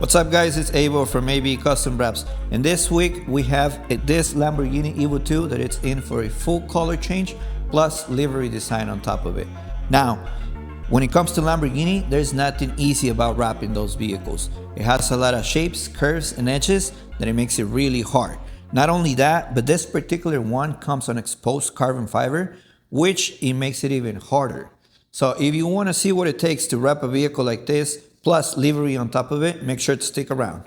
What's up guys, it's Evo from AB Custom Wraps, and this week we have this Lamborghini Evo 2 that it's in for a full color change plus livery design on top of it. Now, when it comes to Lamborghini, there's nothing easy about wrapping those vehicles. It has a lot of shapes, curves, and edges that it makes it really hard. Not only that, but this particular one comes on exposed carbon fiber, which it makes it even harder. So if you want to see what it takes to wrap a vehicle like this, plus livery on top of it, make sure to stick around.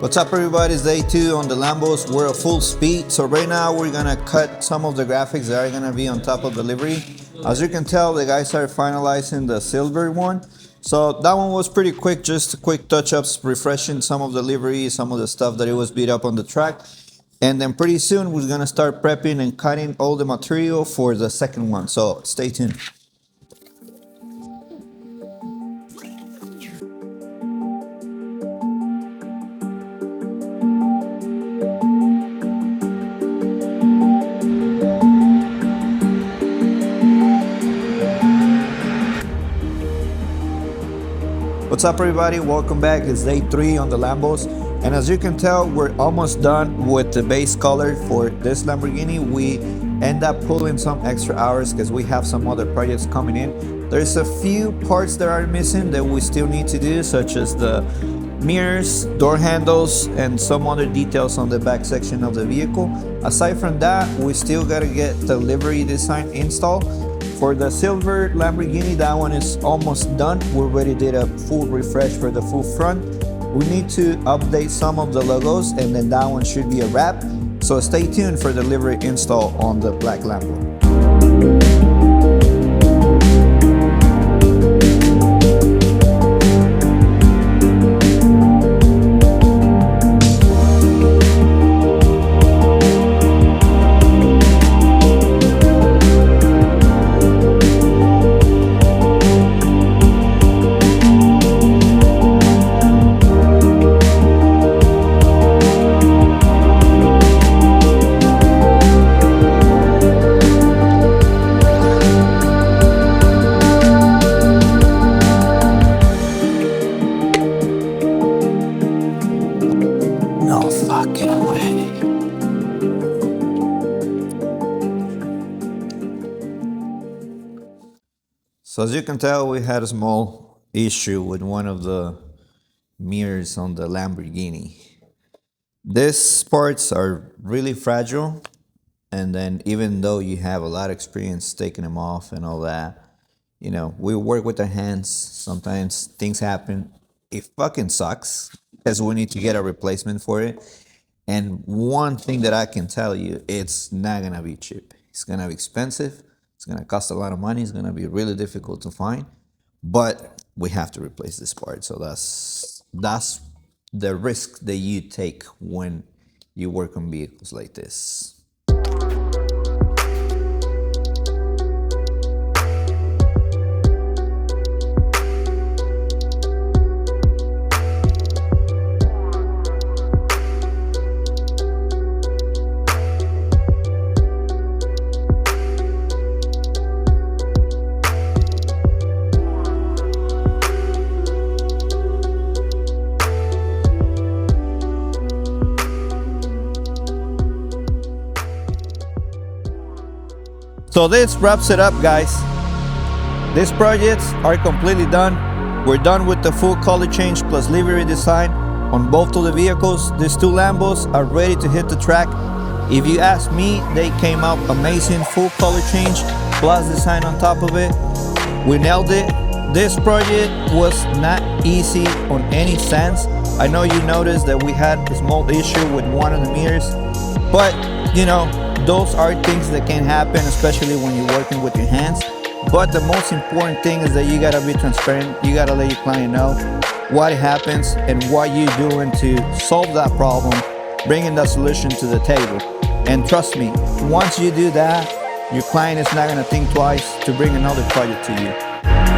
What's up everybody, it's day 2 on the Lambos. We're at full speed. So right now we're gonna cut some of the graphics that are gonna be on top of the livery. As you can tell, the guys are finalizing the silver one. So that one was pretty quick, just quick touch-ups, refreshing some of the livery, some of the stuff that it was beat up on the track. And then pretty soon we're gonna start prepping and cutting all the material for the second one. So stay tuned. What's up everybody, welcome back. It's day 3 on the Lambos, and as you can tell, we're almost done with the base color for this Lamborghini. We end up pulling some extra hours because we have some other projects coming in. There's a few parts that are missing that we still need to do, such as the mirrors, door handles, and some other details on the back section of the vehicle. Aside from that, we still gotta get the livery design installed. For the silver Lamborghini, that one is almost done. We already did a full refresh for the full front. We need to update some of the logos, and then that one should be a wrap. So stay tuned for the livery install on the black Lambo. No fucking way. So as you can tell, we had a small issue with one of the mirrors on the Lamborghini. These parts are really fragile, and then even though you have a lot of experience taking them off and all that, you know, we work with our hands. Sometimes things happen. It fucking sucks because we need to get a replacement for it. And one thing that I can tell you, it's not gonna be cheap. It's gonna be expensive. It's gonna cost a lot of money. It's gonna be really difficult to find, but we have to replace this part. So that's the risk that you take when you work on vehicles like this. So this wraps it up, guys. These projects are completely done. We're done with the full color change plus livery design on both of the vehicles. These 2 Lambos are ready to hit the track. If you ask me, they came out amazing. Full color change plus design on top of it. We nailed it. This project was not easy on any sense. I know you noticed that we had a small issue with one of the mirrors, but you know, those are things that can happen, especially when you're working with your hands. But the most important thing is that you gotta be transparent. You gotta let your client know what happens and what you're doing to solve that problem, bringing that solution to the table. And trust me, once you do that, your client is not gonna think twice to bring another project to you.